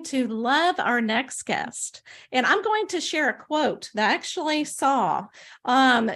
to love our next guest. And I'm going to share a quote that I actually saw.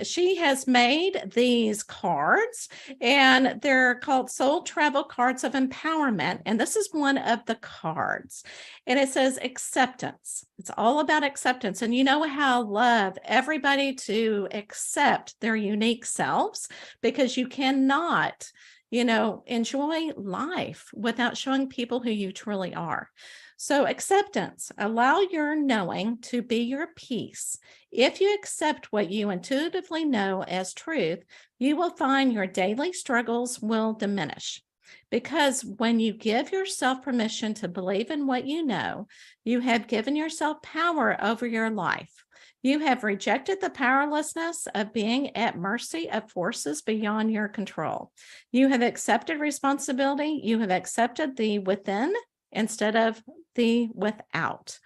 She has made these cards, and they're called Soul Travel Cards of Empowerment. And this is one of the cards. And it says acceptance. It's all about acceptance. And you know how I love everybody to accept their unique selves, because you cannot enjoy life without showing people who you truly are. So acceptance, allow your knowing to be your peace. If you accept what you intuitively know as truth, you will find your daily struggles will diminish. Because when you give yourself permission to believe in what you know, you have given yourself power over your life. You have rejected the powerlessness of being at mercy of forces beyond your control. You have accepted responsibility. You have accepted the within instead of the without.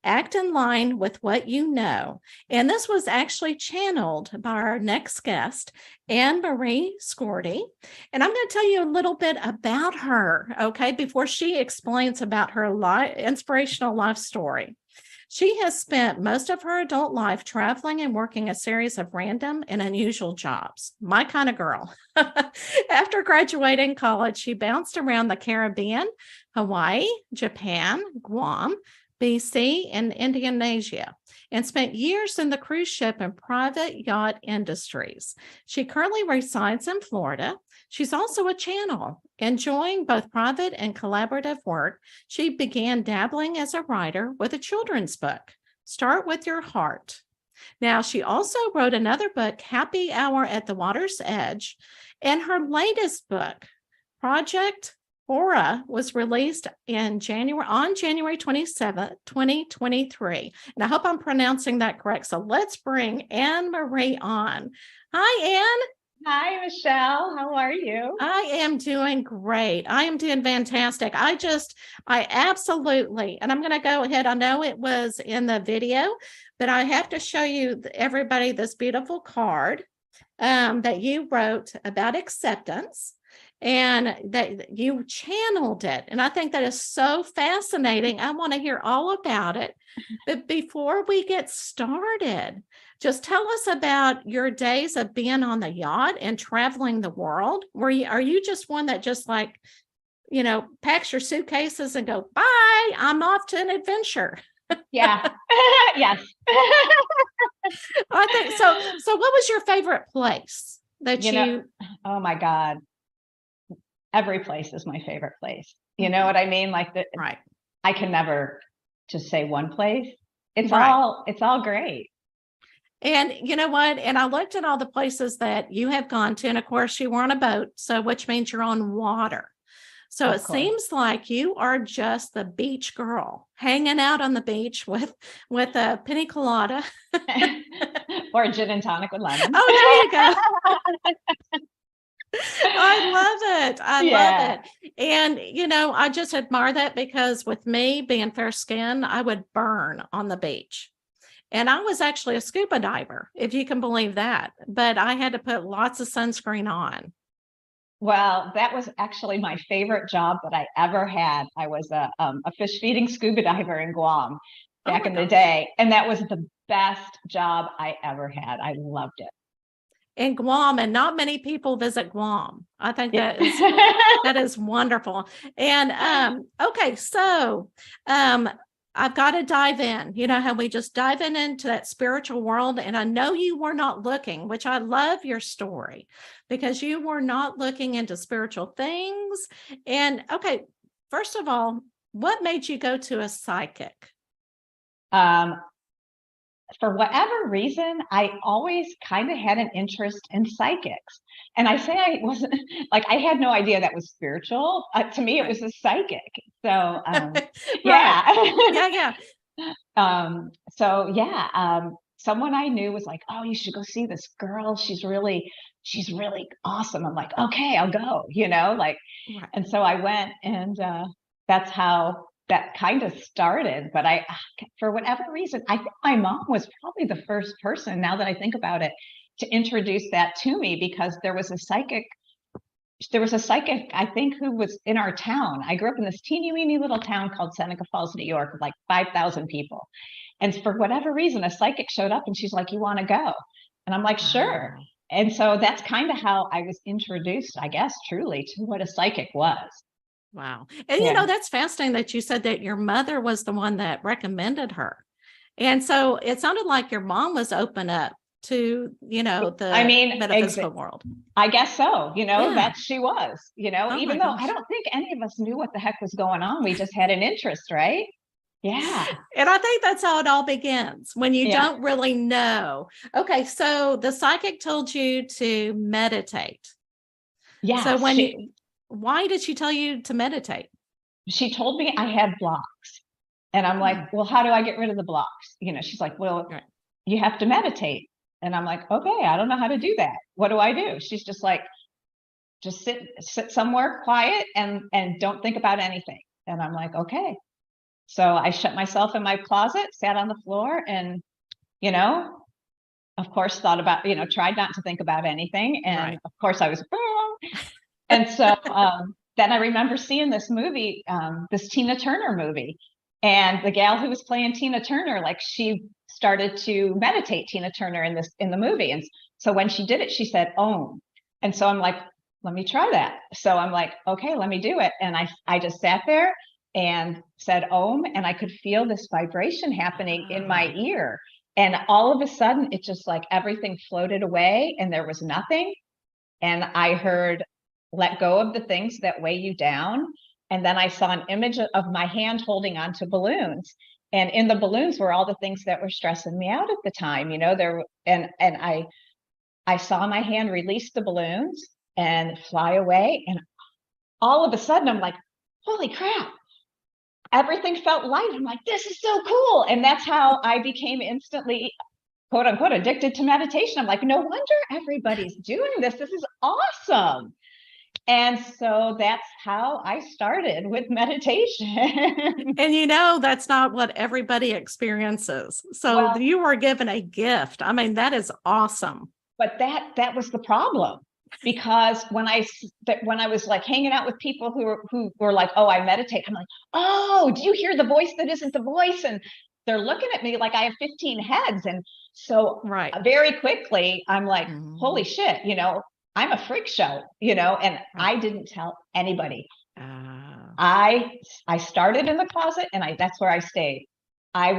Act in line with what you know. And this was actually channeled by our next guest, Marie Skordy. And I'm going to tell you a little bit about her, okay, before she explains about her inspirational life story. She has spent most of her adult life traveling and working a series of random and unusual jobs. My kind of girl. After graduating college, she bounced around the Caribbean, Hawaii, Japan, Guam, BC, and Indonesia, and spent years in the cruise ship and private yacht industries. She currently resides in Florida. She's also a channel. Enjoying both private and collaborative work, she began dabbling as a writer with a children's book, Start With Your Heart. Now, she also wrote another book, Happy Hour at the Water's Edge, and her latest book, Project Aura, was released on January 27th, 2023. And I hope I'm pronouncing that correct. So let's bring Marie on. Hi, Anne. Hi, Michelle. How are you? I am doing great. I am doing fantastic. I absolutely, and I'm going to go ahead. I know it was in the video, but I have to show you everybody this beautiful card that you wrote about acceptance, and that you channeled it. And I think that is so fascinating. I want to hear all about it. But before we get started, just tell us about your days of being on the yacht and traveling the world. Are you just one that just packs your suitcases and go, bye, I'm off to an adventure? Yeah. Yes. I think so. So what was your favorite place that oh my God. Every place is my favorite place. You know what I mean? Right. I can never just say one place. It's right. it's all great. And you know what? And I looked at all the places that you have gone to, and of course you were on a boat, so which means you're on water. So it seems like you are just the beach girl, hanging out on the beach with a pina colada. Or a gin and tonic with lemon. Oh, there you go. I love it. I love it. And, I just admire that, because with me being fair skinned, I would burn on the beach. And I was actually a scuba diver, if you can believe that. But I had to put lots of sunscreen on. Well, that was actually my favorite job that I ever had. I was a fish feeding scuba diver in Guam back in the day. And that was the best job I ever had. I loved it. In Guam, and not many people visit Guam. I think that is wonderful. And okay, so I've got to dive in. You know how we just dive into that spiritual world, and I know you were not looking, which I love your story, because you were not looking into spiritual things. And okay, first of all, what made you go to a psychic? For whatever reason, I always kind of had an interest in psychics. And I say I wasn't, I had no idea that was spiritual. To me, it was a psychic. So, yeah. Someone I knew was like, oh, you should go see this girl. She's really awesome. I'm like, okay, I'll go, And so I went, and that's how that kind of started. But for whatever reason, I think my mom was probably the first person, now that I think about it, to introduce that to me, because there was a psychic there was a psychic, I think, who was in our town. I grew up in this teeny weeny little town called Seneca Falls, New York, with like 5,000 people. And for whatever reason, a psychic showed up and she's like, "You want to go?" And I'm like, "Sure." Wow. And so that's kind of how I was introduced, I guess, truly to what a psychic was. Wow. And Yeah. that's fascinating that you said that your mother was the one that recommended her. And so it sounded like your mom was open up to, I the mean, metaphysical world. I guess so, Yeah. that she was, Oh my even though I gosh. don't think any of us knew what the heck was going on. We just had an interest, right? Yeah. And I think that's how it all begins when you Yeah. don't really know. Okay. So the psychic told you to meditate. So Yes. why did she tell you to meditate? She told me I had blocks. And I'm Hmm. like, "Well, how do I get rid of the blocks?" She's like, "Well, Right. you have to meditate." And I'm like, "Okay, I don't know how to do that. What do I do?" She's just like, "Just sit somewhere quiet and don't think about anything." And I'm like, "Okay." So I shut myself in my closet, sat on the floor, and, you know, of course, thought about, tried not to think about anything. And Right. of course I was wrong. And so then I remember seeing this movie, this Tina Turner movie. And the gal who was playing Tina Turner, like, she started to meditate Tina Turner in the movie. And so when she did it, she said, "Om." And so I'm like, let me try that. So I'm like, okay, let me do it. And I just sat there and said Om, and I could feel this vibration happening in my Ah, ear. And all of a sudden, it just like everything floated away and there was nothing. And I heard, "Let go of the things that weigh you down." And then I saw an image of my hand holding onto balloons. And in the balloons were all the things that were stressing me out at the time. I saw my hand release the balloons and fly away. And all of a sudden, I'm like, "Holy crap." Everything felt light. I'm like, "This is so cool." And that's how I became instantly, quote unquote, addicted to meditation. I'm like, no wonder everybody's doing this. This is awesome. And so that's how I started with meditation. and that's not what everybody experiences. So Well, you were given a gift. I mean, that is awesome. but that was the problem, because when I was like hanging out with people who were like, "Oh, I meditate," I'm like, "Oh, do you hear the voice that isn't the voice?" And they're looking at me like I have 15 heads. And so Right. very quickly, I'm like, "Holy Mhm. shit, I'm a freak show," and Right. I didn't tell anybody. Ah, I started in the closet, and that's where I stayed. I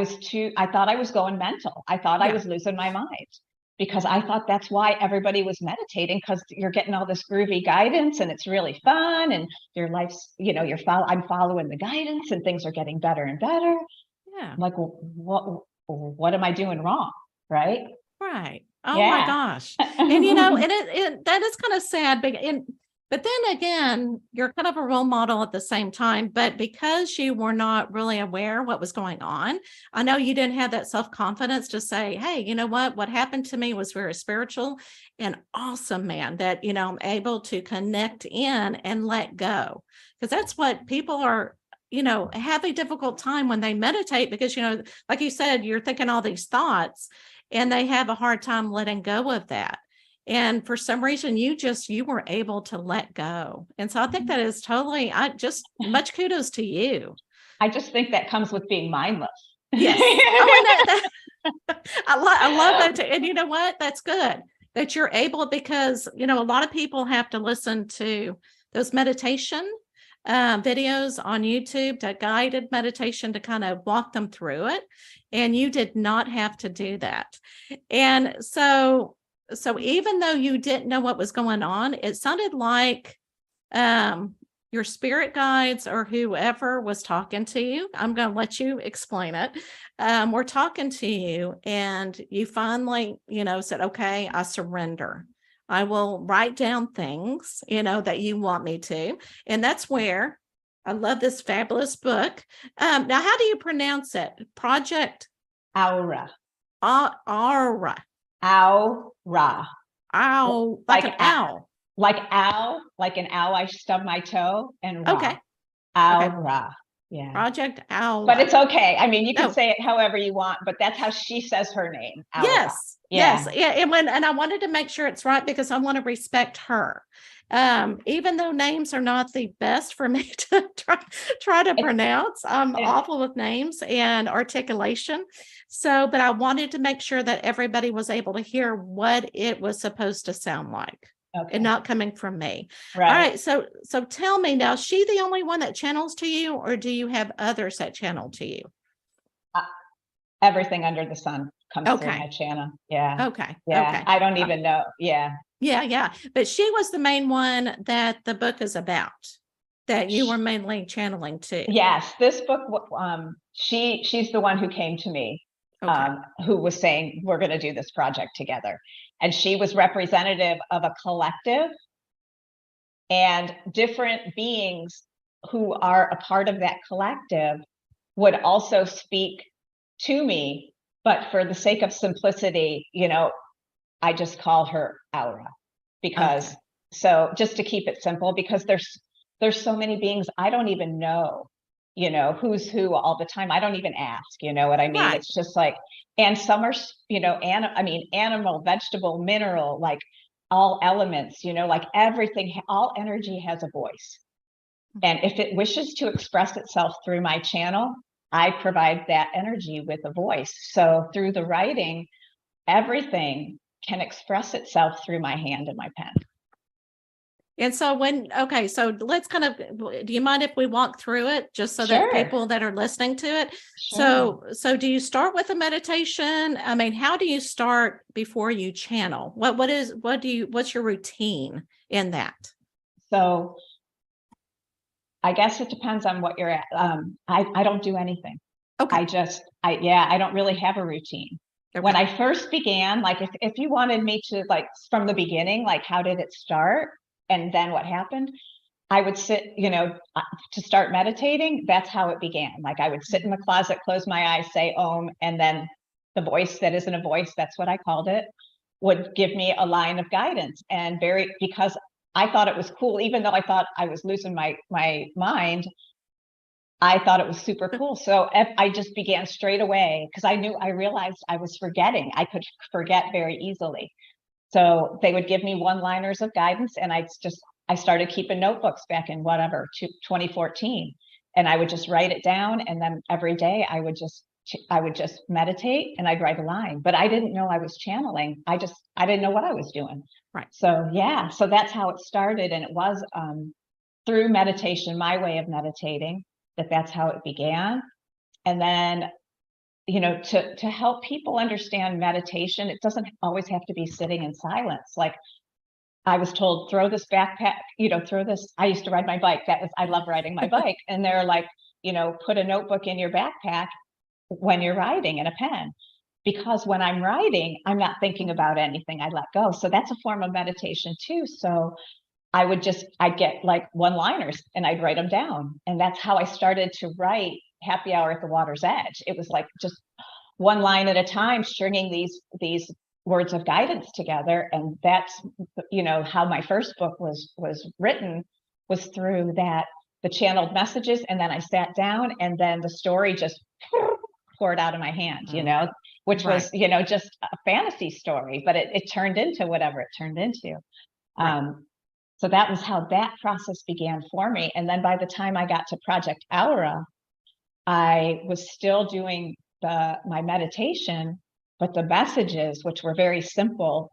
thought I was going mental. I thought I yeah. was losing my mind, because I thought that's why everybody was meditating, because you're getting all this groovy guidance and it's really fun, and your life's, I'm following the guidance and things are getting better and better. Yeah. I'm like, "Well, what am I doing wrong?" Right? Right. Oh my Yeah. gosh. And and it that is kind of sad, but then again, you're kind of a role model at the same time, but because you were not really aware what was going on, I know you didn't have that self-confidence to say, "Hey, you know what happened to me was very spiritual and awesome, man, that, I'm able to connect in and let go." Because that's what people are have a difficult time when they meditate because, like you said, you're thinking all these thoughts and they have a hard time letting go of that. And for some reason, you were able to let go. And so I think that is totally, I just much kudos to you. I just think that comes with being mindless. Yes. Oh, and I love that too. And you know what? That's good that you're able because, a lot of people have to listen to those meditation videos on YouTube, to guided meditation to kind of walk them through it. And you did not have to do that. And so even though you didn't know what was going on, it sounded like your spirit guides or whoever was talking to you. I'm going to let you explain it. We're talking to you, and you finally, said, "Okay, I surrender. I will write down things, that you want me to." And that's where I love this fabulous book. Now, how do you pronounce it? Project Aura. Aura. Aura. Ow, like Like an owl. like owl, like an owl. I stub my toe, and ra. Okay. Okay. Aura. Yeah. Project Aura. But it's okay. I mean, you can Oh, say it however you want, but that's how she says her name. Aura. yes. Yeah. Yes. Yeah. And I wanted to make sure it's right because I want to respect her. Even though names are not the best for me to try to pronounce, I'm awful with names and articulation. So, but I wanted to make sure that everybody was able to hear what it was supposed to sound like. Okay. And not coming from me. Right. All right. So tell me now, is she the only one that channels to you, or do you have others that channel to you? Everything under the sun comes through my channel. Yeah. Okay. Yeah. Okay. I don't even know. Yeah. Yeah. Yeah. But she was the main one that the book is about, that you were mainly channeling to. Yes. This book, she's the one who came to me, who was saying, we're going to do this project together. And she was representative of a collective and different beings who are a part of that collective would also speak to me, but for the sake of simplicity, I just call her Aura because so just to keep it simple, because there's so many beings I don't even know, who's who all the time. I don't even ask, you know what I mean? Right. It's just like, and some are, animal, vegetable, mineral, like all elements, like everything, all energy has a voice. And if it wishes to express itself through my channel, I provide that energy with a voice. So through the writing, everything can express itself through my hand and my pen. And so so let's do you mind if we walk through it just so that people that are listening to it? Sure. So do you start with a meditation? I mean, how do you start before you channel? What's your routine in that? So I guess it depends on what you're at. I don't do anything. Okay. I don't really have a routine. Okay. When I first began, like if you wanted me to, like from the beginning, like how did it start and then what happened, I would sit, to start meditating. That's how it began. Like I would sit in the closet, close my eyes, say Om, and then the voice that isn't a voice, that's what I called it, would give me a line of guidance. And because I thought it was cool, even though I thought I was losing my mind, I thought it was super cool. So I just began straight away because I realized I was forgetting. I could forget very easily. So they would give me one-liners of guidance, and I started keeping notebooks back in 2014, and I would just write it down. And then every day I would just meditate and I'd write a line, but I didn't know I was channeling. I didn't know what I was doing. Right. So yeah, so that's how it started. And it was through meditation, my way of meditating, that's how it began. And then, to help people understand meditation, it doesn't always have to be sitting in silence. Like I was told, throw this backpack, throw this. I used to ride my bike. I love riding my bike. And they're like, put a notebook in your backpack when you're riding and a pen, because when I'm riding, I'm not thinking about anything. I let go. So that's a form of meditation too. So I'd get like one-liners and I'd write them down. And that's how I started to write Happy Hour at the Water's Edge. It was like just one line at a time, stringing these words of guidance together. And that's, how my first book was written, was through that, the channeled messages. And then I sat down and then the story just poured out of my hand, which was, just a fantasy story, but it turned into whatever it turned into. Right. So that was how that process began for me. And then by the time I got to Project Aura, I was still doing my meditation, but the messages, which were very simple,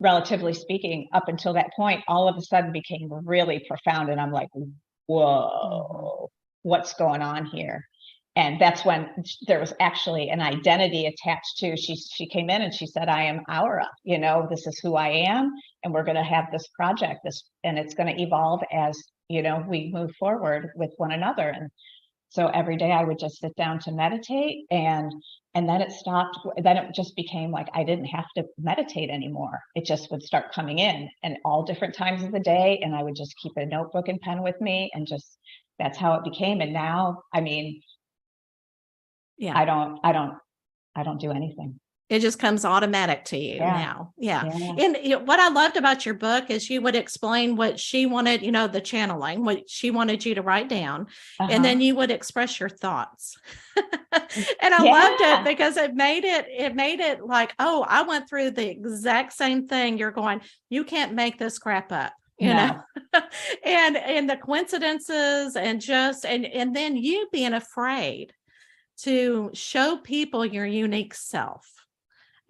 relatively speaking, up until that point, all of a sudden became really profound. And I'm like, whoa, what's going on here? And that's when there was actually an identity attached to, she came in and she said, I am Aura, this is who I am. And we're going to have this project, and it's going to evolve as, we move forward with one another. And so every day I would just sit down to meditate, and then it stopped. Then it just became like, I didn't have to meditate anymore. It just would start coming in, and all different times of the day. And I would just keep a notebook and pen with me, and that's how it became. And now, I mean, yeah, I don't do anything. It just comes automatic to you now. Yeah. And what I loved about your book is you would explain what she wanted, the channeling, what she wanted you to write down, and then you would express your thoughts. And I loved it because it made it like, oh, I went through the exact same thing. You're going, you can't make this crap up. Know, and the coincidences and then you being afraid to show people your unique self.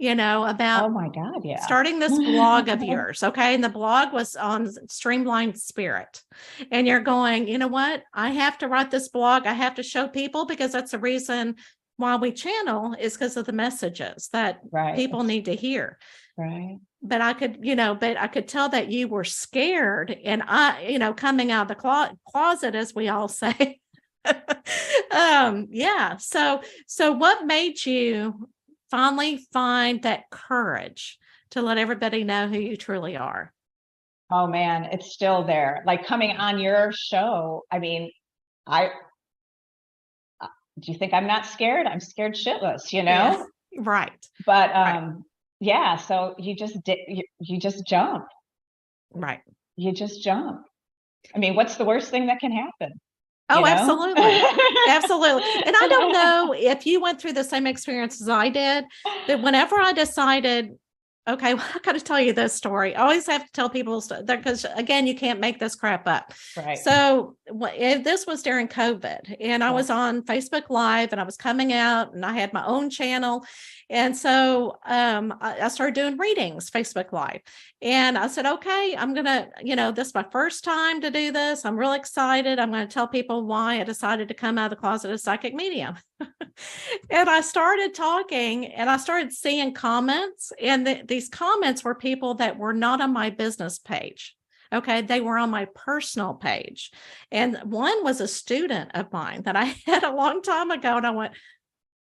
About oh my God, starting this blog of yours. Okay. And the blog was on streamlined spirit. And you're going, you know what? I have to write this blog. I have to show people, because that's the reason why we channel, is because of the messages that people need to hear. Right. But I could, I could tell that you were scared, and coming out of the closet, as we all say. So what made you finally find that courage to let everybody know who you truly are? Oh man, it's still there. Like coming on your show, I mean, do you think I'm not scared? I'm scared shitless, Yeah, right. But so you just jump. Right. You just jump. I mean, what's the worst thing that can happen? Oh, absolutely. Absolutely. And I don't know if you went through the same experience as I did, but whenever I decided, okay, well, I got to tell you this story. I always have to tell people because, again, you can't make this crap up. Right. So this was during COVID, and I was on Facebook Live, and I was coming out, and I had my own channel. And so I started doing readings, Facebook Live. And I said, okay, I'm going to, this is my first time to do this. I'm really excited. I'm going to tell people why I decided to come out of the closet as psychic medium. And I started talking, and I started seeing comments. And these comments were people that were not on my business page. Okay. They were on my personal page. And one was a student of mine that I had a long time ago. And I went,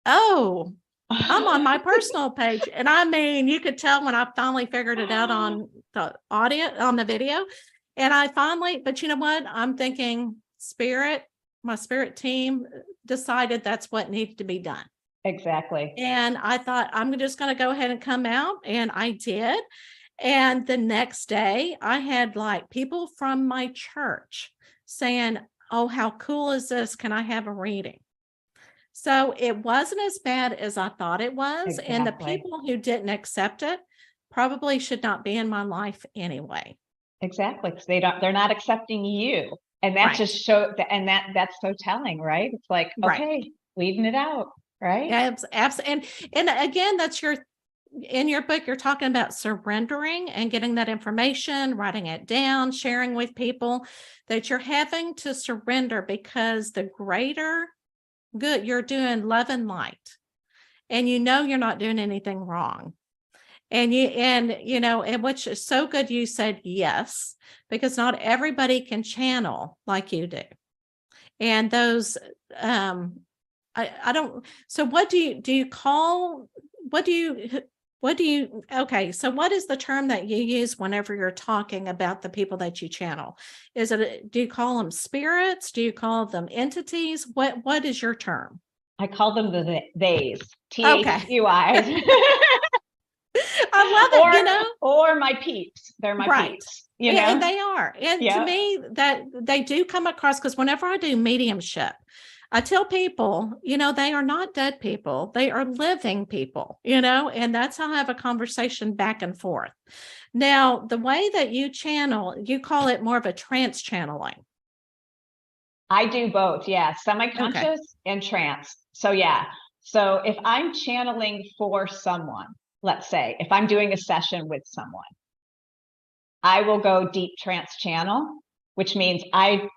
oh, I'm on my personal page. And I mean, you could tell when I finally figured it out on the audio, on the video. And I finally, but you know what? I'm thinking my spirit team decided that's what needed to be done. Exactly. And I thought, I'm just going to go ahead and come out. And I did. And the next day I had like people from my church saying, oh, how cool is this? Can I have a reading? So it wasn't as bad as I thought it was. Exactly. And the people who didn't accept it probably should not be in my life anyway. Exactly. Because they're not accepting you. And that just showed, and that's so telling, right? It's like, okay, weeding it out, right? Absolutely. And again, in your book, you're talking about surrendering and getting that information, writing it down, sharing with people, that you're having to surrender because the greater good, you're doing love and light, and you're not doing anything wrong. And which is so good. You said yes, because not everybody can channel like you do. And those, I don't, so what do you call, okay, so what is the term that you use whenever you're talking about the people that you channel? Do you call them spirits? Do you call them entities? What is your term? I call them the theys, THUIs. I love it, or my peeps. They're my peeps, And they are. And to me, that they do come across, because whenever I do mediumship, I tell people, they are not dead people. They are living people, and that's how I have a conversation back and forth. Now, the way that you channel, you call it more of a trance channeling. I do both. Yeah. Semi-conscious and trance. So So if I'm channeling for someone, let's say if I'm doing a session with someone, I will go deep trance channel, which means I'm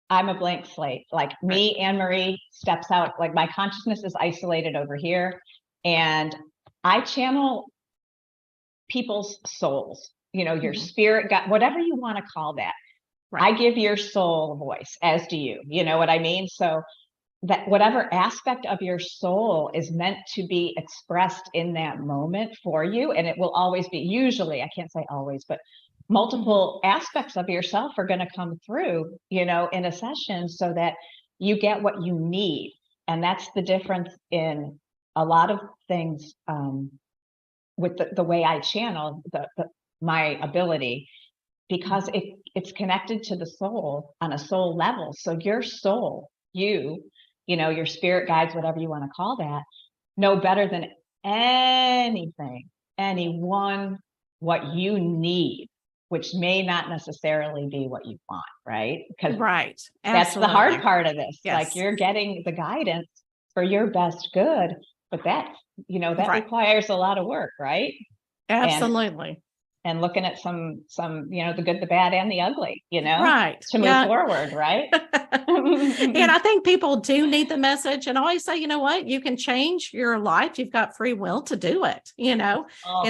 a blank slate. Like me, Anne-Marie steps out, like my consciousness is isolated over here, and I channel people's souls, your spirit, God, whatever you want to call that. I give your soul a voice, as do you, you know what I mean? So that whatever aspect of your soul is meant to be expressed in that moment for you. And it will always be, usually, I can't say always, but multiple aspects of yourself are going to come through, in a session, so that you get what you need. And that's the difference in a lot of things with the way I channel my ability, because it's connected to the soul on a soul level. So your soul, your spirit guides, whatever you want to call that, know better than anyone, what you need, which may not necessarily be what you want, right? Because right. that's the hard part of this. Yes. Like, you're getting the guidance for your best good, but that requires a lot of work, right? Absolutely. And looking at some, the good, the bad, and the ugly, right. to move forward, right? And I think people do need the message. And I always say, you know what? You can change your life. You've got free will to do it, and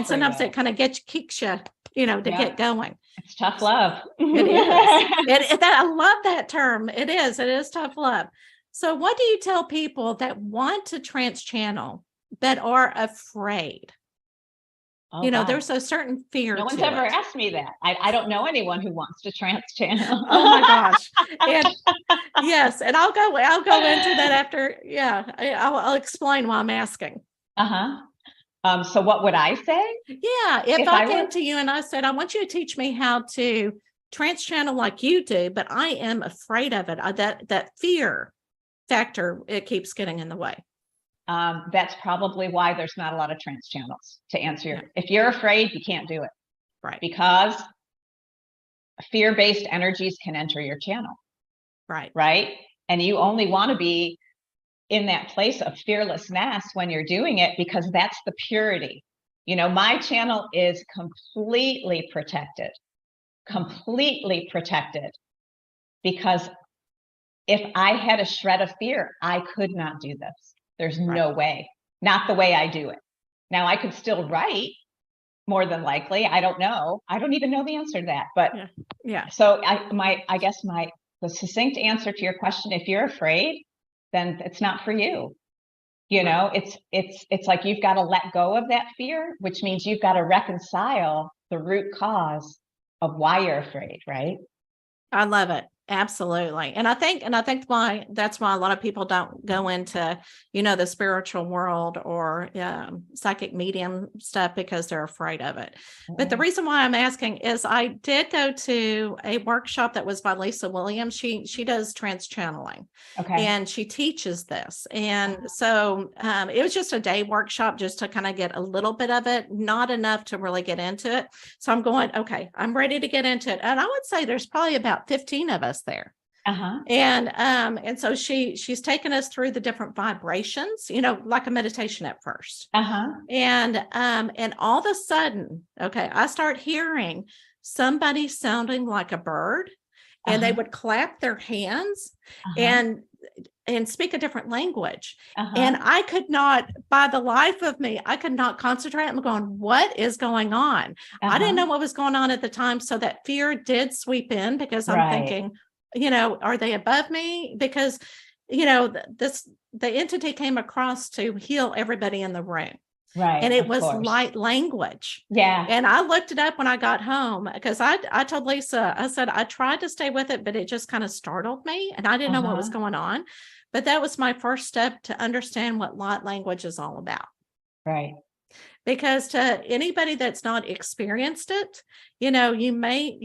sometimes it kind of kicks you, to get going. It's tough love. It is. I love that term. It is tough love. So what do you tell people that want to trance channel but are afraid? There's a certain fear. No one's ever asked me that. I don't know anyone who wants to trance channel. Oh my gosh. And yes. And I'll go into that after. Yeah. I'll explain why I'm asking. So what would I say? Yeah. If I came to you and I said, I want you to teach me how to trance channel like you do, but I am afraid of it. That fear factor, it keeps getting in the way. That's probably why there's not a lot of trance channels, to answer if you're afraid, you can't do it. Right. Because fear-based energies can enter your channel. Right. Right. And you only want to be in that place of fearlessness when you're doing it, because that's the purity. My channel is completely protected, because if I had a shred of fear, I could not do this. There's no way, not the way I do it. Now, I could still write, more than likely. I don't know. I don't even know the answer to that. But so the succinct answer to your question, if you're afraid, then it's not for you. It's like you've got to let go of that fear, which means you've got to reconcile the root cause of why you're afraid, right? I love it. Absolutely. And I think that's why a lot of people don't go into, the spiritual world or psychic medium stuff, because they're afraid of it. But the reason why I'm asking is I did go to a workshop that was by Lisa Williams. She does trance channeling, and she teaches this. And so it was just a day workshop just to kind of get a little bit of it, not enough to really get into it. So I'm going, okay, I'm ready to get into it. And I would say there's probably about 15 of us there. And so she's taken us through the different vibrations, like a meditation at first. And all of a sudden, I start hearing somebody sounding like a bird, and they would clap their hands and speak a different language. And I could not, by the life of me, I could not concentrate. I'm going, what is going on? I didn't know what was going on at the time. So that fear did sweep in, because I'm thinking, are they above me? Because, the entity came across to heal everybody in the room. Right. And it was light language. Yeah. And I looked it up when I got home, because I told Lisa, I said, I tried to stay with it, but it just kind of startled me and I didn't know what was going on. But that was my first step to understand what light language is all about. Right. Because to anybody that's not experienced it, you may,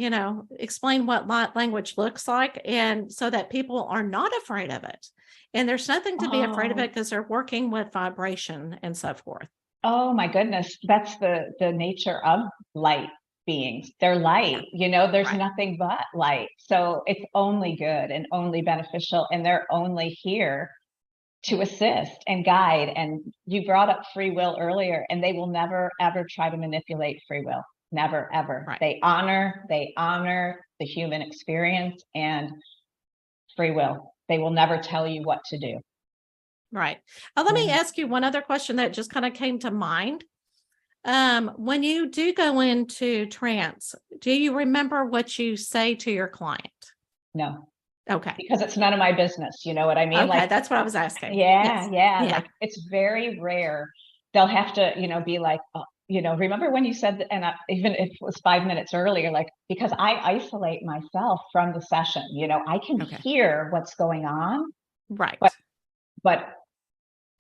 explain what light language looks like, and so that people are not afraid of it. And there's nothing to be afraid of it, because they're working with vibration and so forth. Oh my goodness. That's the nature of light beings. They're light, there's nothing but light. So it's only good and only beneficial, and they're only here to assist and guide. And you brought up free will earlier, and they will never, ever try to manipulate free will. Never, ever. Right. They honor the human experience and free will. They will never tell you what to do. Right. Let me ask you one other question that just kind of came to mind. When you do go into trance, do you remember what you say to your client? No. Okay. Because it's none of my business. You know what I mean? Okay, that's what I was asking. Yeah. Like, it's very rare. They'll have to, be like, remember when you said that, and even if it was 5 minutes earlier, like, because I isolate myself from the session, I can hear what's going on. Right. But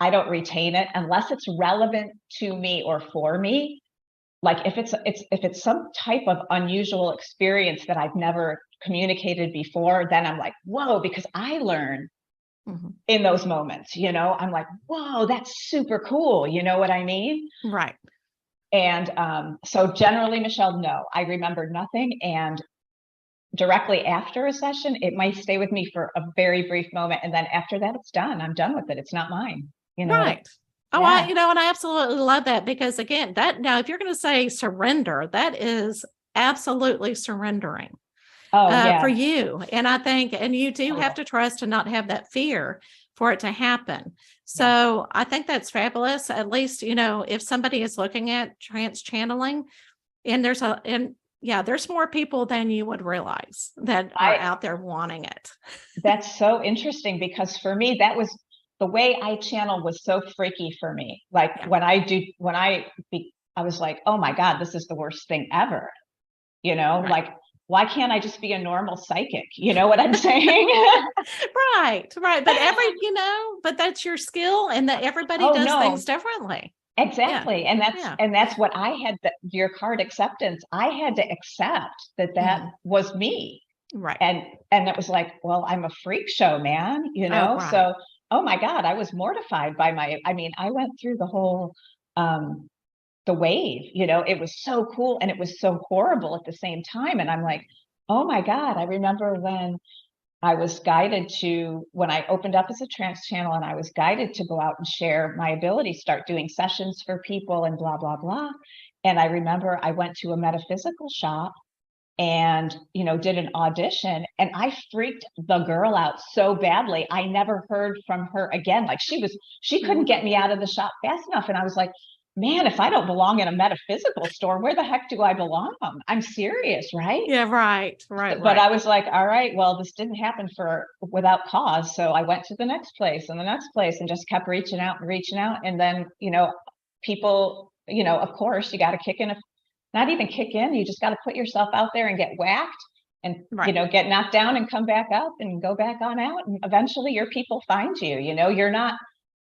I don't retain it unless it's relevant to me or for me. Like if it's some type of unusual experience that I've never communicated before, then I'm like, whoa, because I learn in those moments, you know, I'm like, whoa, that's super cool. You know what I mean? Right. And so generally, Michelle, no, I remember nothing. And directly after a session, it might stay with me for a very brief moment. And then after that, it's done. I'm done with it. It's not mine. You know Right. Oh, yeah. and I absolutely love that, because again, that now, if you're going to say surrender, that is absolutely surrendering Oh, for yeah. you. And I think, and you do Oh, have yeah. to trust and not have that fear for it to happen. Yeah. So I think that's fabulous. At least, you know, if somebody is looking at trance channeling, and there's more people than you would realize that are out there wanting it. That's so interesting, because for me, that was the way I channel was so freaky for me. Like I was like, oh my God, this is the worst thing ever. You know, Right. like, why can't I just be a normal psychic? You know what I'm saying? Right. But that's your skill, and that everybody Oh, does no. things differently. Exactly. Yeah. And that's what I had, your card acceptance. I had to accept that was me. Right. And it was like, well, I'm a freak show, man, you Oh, know? right. So, oh my God, I was mortified by I went through the whole, the wave, you know, it was so cool. And it was so horrible at the same time. And I'm like, oh my God, I remember when when I opened up as a trance channel, and I was guided to go out and share my ability, start doing sessions for people and blah, blah, blah. And I remember I went to a metaphysical shop and, you know, did an audition, and I freaked the girl out so badly. I never heard from her again. Like she couldn't get me out of the shop fast enough. And I was like, man, if I don't belong in a metaphysical store, where the heck do I belong? I'm serious, right? Yeah, right. But I was like, all right, well, this didn't happen without cause. So I went to the next place and the next place and just kept reaching out and reaching out. And then, you know, people, you know, of course you got to kick in, not even kick in, you just got to put yourself out there and get whacked and, you know, get knocked down and come back up and go back on out. And eventually your people find you, you know,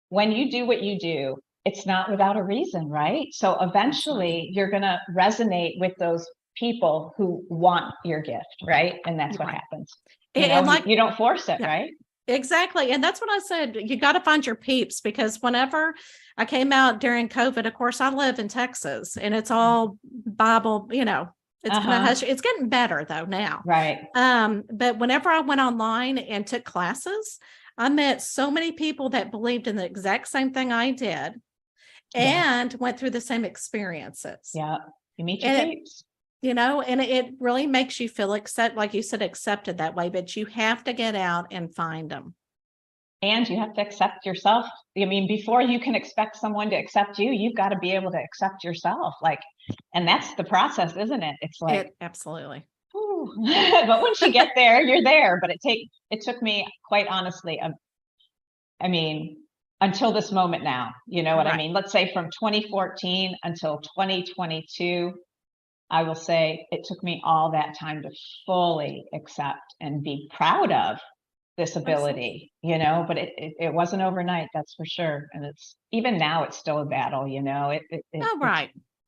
when you do what you do, it's not without a reason, right? So eventually you're going to resonate with those people who want your gift, right? And that's what happens. You don't force it, right? Exactly. And that's what I said. You got to find your peeps, because whenever I came out during COVID, of course, I live in Texas, and it's all Bible, you know, it's kind of hush. It's getting better though now. Right. But whenever I went online and took classes, I met so many people that believed in the exact same thing I did and went through the same experiences. Yeah. You meet your peeps. You know, and it really makes you feel like you said, accepted that way, but you have to get out and find them. And you have to accept yourself. I mean, before you can expect someone to accept you, you've got to be able to accept yourself. Like, and that's the process, isn't it? It's like, absolutely. But once you get there, you're there. But it took me, quite honestly, until this moment now, you know what I mean? Let's say from 2014 until 2022, I will say it took me all that time to fully accept and be proud of this ability, you know, but it wasn't overnight, that's for sure. And even now it's still a battle, you know,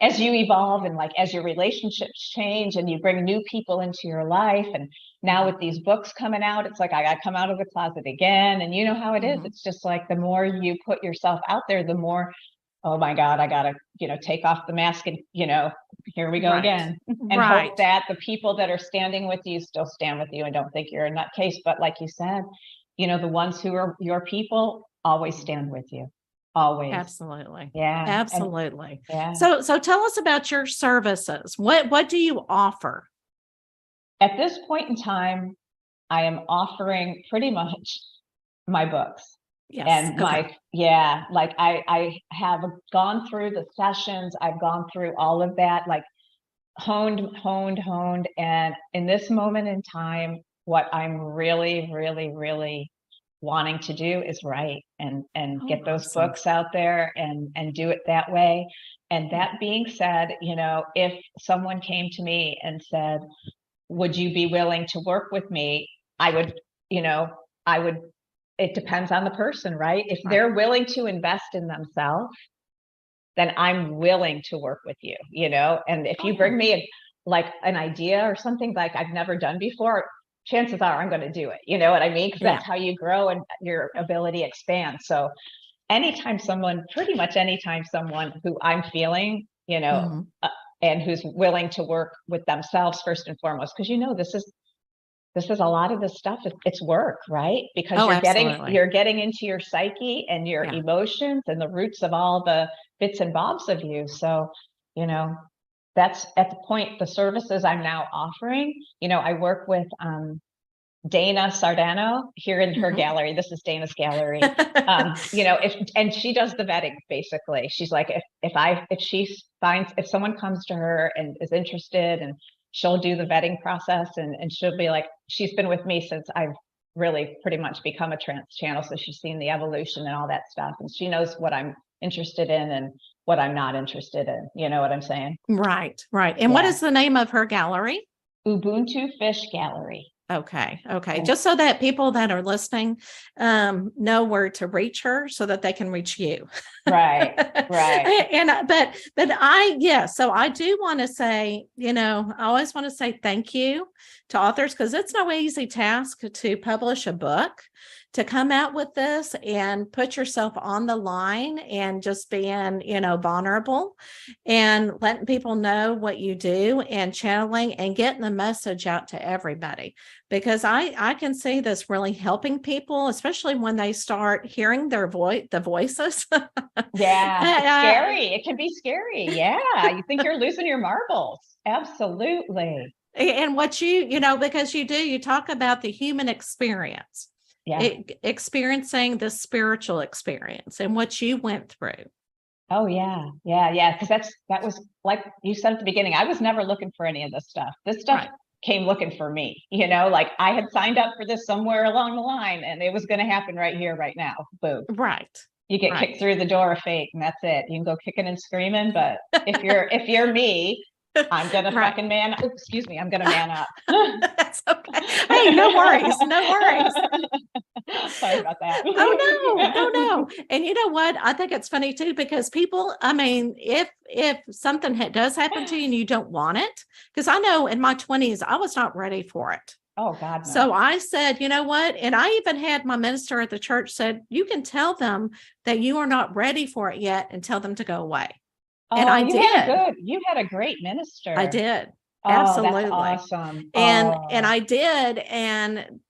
as you evolve and like, as your relationships change and you bring new people into your life. And now with these books coming out, it's like, I got to come out of the closet again. And you know how it is. It's just like, the more you put yourself out there, the more, oh my God, I got to, you know, take off the mask and, you know, here we go again. And hope that the people that are standing with you still stand with you and don't think you're a nutcase. But like you said, you know, the ones who are your people always stand with you. Always. Absolutely. Yeah. Absolutely. Yeah. So tell us about your services. What do you offer? At this point in time, I am offering pretty much my books. Yes. And like I have gone through the sessions. I've gone through all of that, like honed. And in this moment in time, what I'm really, really, really wanting to do is write and get those books out there and do it that way. And that being said, you know, if someone came to me and said, would you be willing to work with me? I would it depends on the person, right? If they're willing to invest in themselves, then I'm willing to work with you, and if you bring me like an idea or something like I've never done before, chances are I'm going to do it. You know what I mean? Because that's how you grow and your ability expands. So pretty much anytime someone who I'm feeling, and who's willing to work with themselves first and foremost, because this is a lot of this stuff. It's work, right? Because you're getting into your psyche and your emotions and the roots of all the bits and bobs of you. So, that's at the point, the services I'm now offering, I work with Dana Sardano here in her gallery. This is Dana's gallery. And she does the vetting basically. She's like, if someone comes to her and is interested, and she'll do the vetting process, and she'll be like, she's been with me since I've really pretty much become a trance channel. So she's seen the evolution and all that stuff. And she knows what I'm interested in and what I'm not interested in. You know what I'm saying? Right. And what is the name of her gallery? Ubuntu Fish Gallery. Okay. Just so that people that are listening know where to reach her so that they can reach you. Right. So I do want to say, I always want to say thank you to authors, because it's no easy task to publish a book, to come out with this and put yourself on the line and just being, vulnerable and letting people know what you do and channeling and getting the message out to everybody. Because I can see this really helping people, especially when they start hearing their the voices. Yeah, it's scary. It can be scary. Yeah, you think you're losing your marbles. Absolutely. And what because you talk about the human experience. Yeah. Experiencing the spiritual experience and what you went through. Oh yeah. Because that was like you said at the beginning, I was never looking for any of this stuff. This stuff came looking for me, like I had signed up for this somewhere along the line, and it was going to happen right here, right now. Boom. Right. You get kicked through the door of fate, and that's it. You can go kicking and screaming, but if you're me, I'm gonna fucking man. Oh, excuse me, I'm gonna man up. That's okay. Hey, no worries. Sorry about that. Oh no. And you know what? I think it's funny too, because people, if something does happen to you and you don't want it, because I know in my 20s, I was not ready for it. Oh God. No. So I said, you know what? And I even had my minister at the church said, you can tell them that you are not ready for it yet and tell them to go away. And I did. You had a great minister. I did. Absolutely. That's awesome. And I did. And,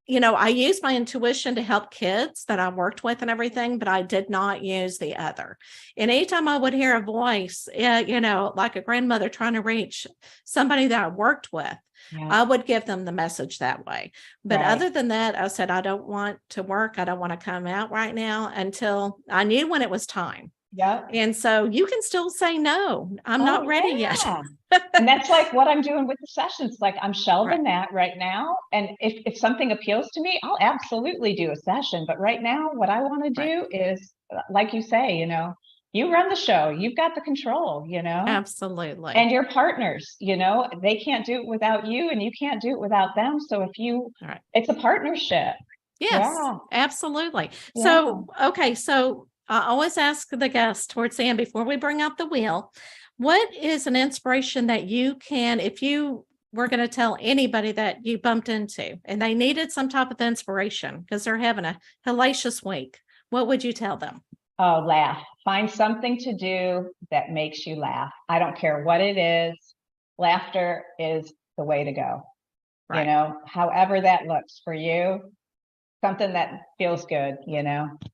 I used my intuition to help kids that I worked with and everything, but I did not use the other. And anytime I would hear a voice, like a grandmother trying to reach somebody that I worked with, I would give them the message that way. But other than that, I said, I don't want to work. I don't want to come out right now until I knew when it was time. Yeah. And so you can still say, no, I'm not ready yet. And that's like what I'm doing with the sessions. Like I'm shelving that right now. And if something appeals to me, I'll absolutely do a session. But right now, what I want to do is, like you say, you run the show, you've got the control, Absolutely. And your partners, they can't do it without you, and you can't do it without them. So it's a partnership. Yes, absolutely. Yeah. So, okay. So I always ask the guests towards the end before we bring out the wheel, what is an inspiration that you can, if you were going to tell anybody that you bumped into and they needed some type of inspiration because they're having a hellacious week, what would you tell them? Oh, laugh. Find something to do that makes you laugh. I don't care what it is. Laughter is the way to go. However that looks for you, something that feels good,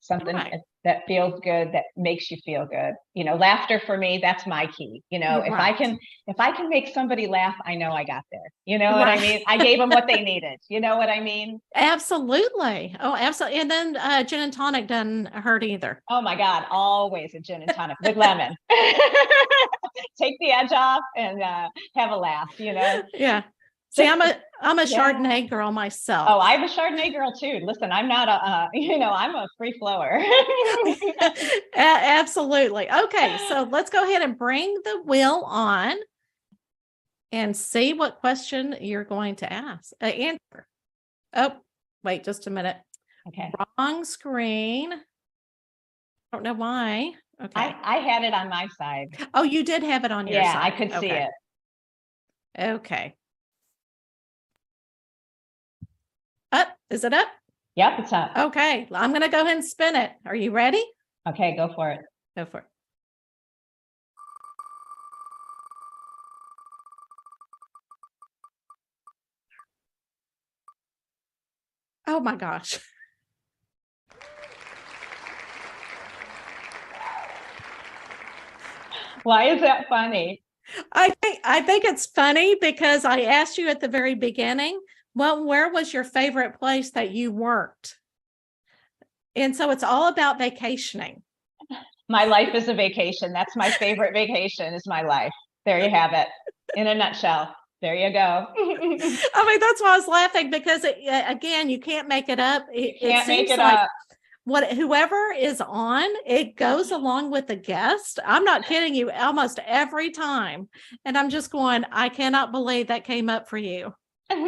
something that feels good, that makes you feel good. Laughter for me, that's my key. If I can make somebody laugh, I know I got there. You know what I mean? I gave them what they needed. You know what I mean? Absolutely. Oh, absolutely. And then gin and tonic doesn't hurt either. Oh my God. Always a gin and tonic with lemon. Take the edge off and have a laugh, Yeah. See, I'm a Chardonnay girl myself. Oh, I'm a Chardonnay girl too. Listen, I'm not I'm a free flower. Absolutely. Okay, so let's go ahead and bring the wheel on and see what question you're going to answer. Oh, wait just a minute. Okay. Wrong screen. I don't know why. Okay. I had it on my side. Oh, you did have it on your Yeah, side. I could see it. Okay. Up. Is it up? Yep, it's up. Okay. I'm going to go ahead and spin it. Are you ready? Okay, go for it. Go for it. Oh my gosh. Why is that funny? I think it's funny because I asked you at the very beginning, well, where was your favorite place that you worked? And so it's all about vacationing. My life is a vacation. That's my favorite vacation is my life. There you have it. In a nutshell. There you go. I mean, that's why I was laughing because again, you can't make it up. It seems like whoever is on, it goes along with the guest. I'm not kidding you, almost every time. And I'm just going, I cannot believe that came up for you. Of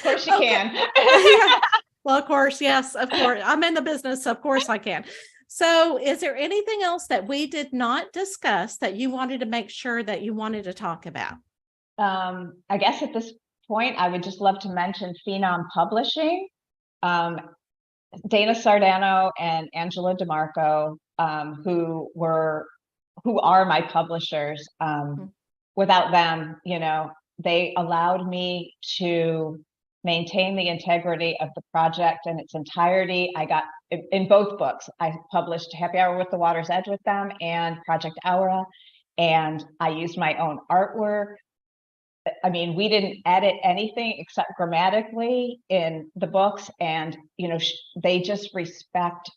course you can. Yeah. Well, of course, yes, of course. I'm in the business, so of course I can. So is there anything else that we did not discuss that you wanted to make sure that you wanted to talk about? I guess at this point, I would just love to mention Phenom Publishing. Dana Sardano and Angela DeMarco, who are my publishers. Without them, they allowed me to maintain the integrity of the project in its entirety. I got in both books. I published Happy Hour with the Water's Edge with them and Project Aura, and I used my own artwork. I mean, we didn't edit anything except grammatically in the books, and they just respect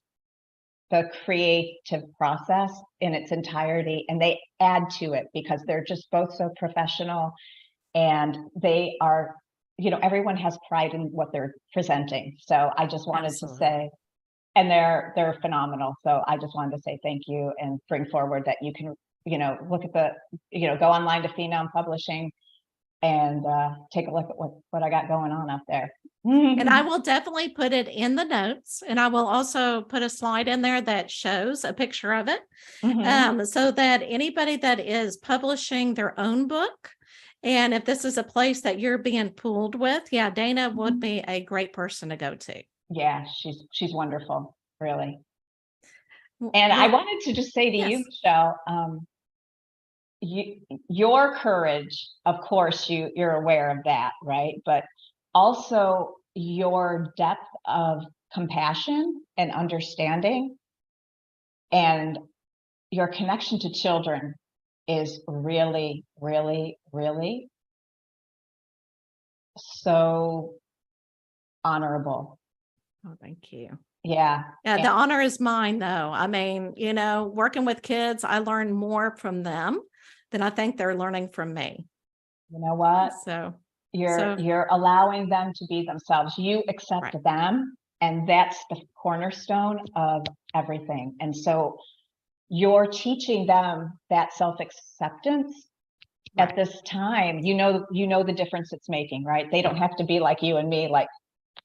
the creative process in its entirety, and they add to it because they're just both so professional, and they are, everyone has pride in what they're presenting. So I just wanted to say, and they're phenomenal. So I just wanted to say thank you and bring forward that you can, look at the, go online to Phenom Publishing and take a look at what I got going on up there. And I will definitely put it in the notes, and I will also put a slide in there that shows a picture of it, so that anybody that is publishing their own book, and if this is a place that you're being pooled with, yeah, Dana would be a great person to go to. Yeah, she's wonderful, really. And I wanted to just say to you, Michelle, your courage, of course, you're aware of that, right? But also your depth of compassion and understanding and your connection to children is really, really, really so honorable. Oh, thank you. Yeah. Yeah, the honor is mine, though. I mean, working with kids, I learn more from them than I think they're learning from me. You know what? So you're allowing them to be themselves. You accept them, and that's the cornerstone of everything. And so you're teaching them that self-acceptance at this time. You know the difference it's making, right? They don't have to be like you and me, like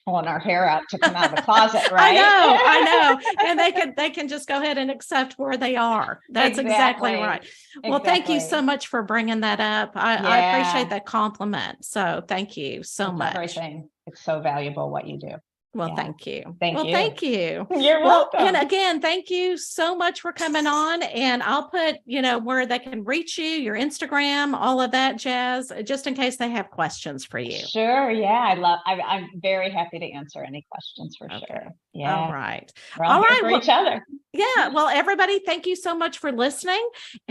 pulling our hair out to come out of the closet, right? I know. And they can just go ahead and accept where they are. That's exactly right. Well, thank you so much for bringing that up. I appreciate that compliment. So thank you so much. Everything. It's so valuable what you do. Well, thank you. Thank you. You're welcome. And again, thank you so much for coming on. And I'll put, where they can reach you, your Instagram, all of that jazz, just in case they have questions for you. Sure. Yeah. I'm very happy to answer any questions for sure. Yeah. All right. We're all here for each other. Yeah. Well, everybody, thank you so much for listening. And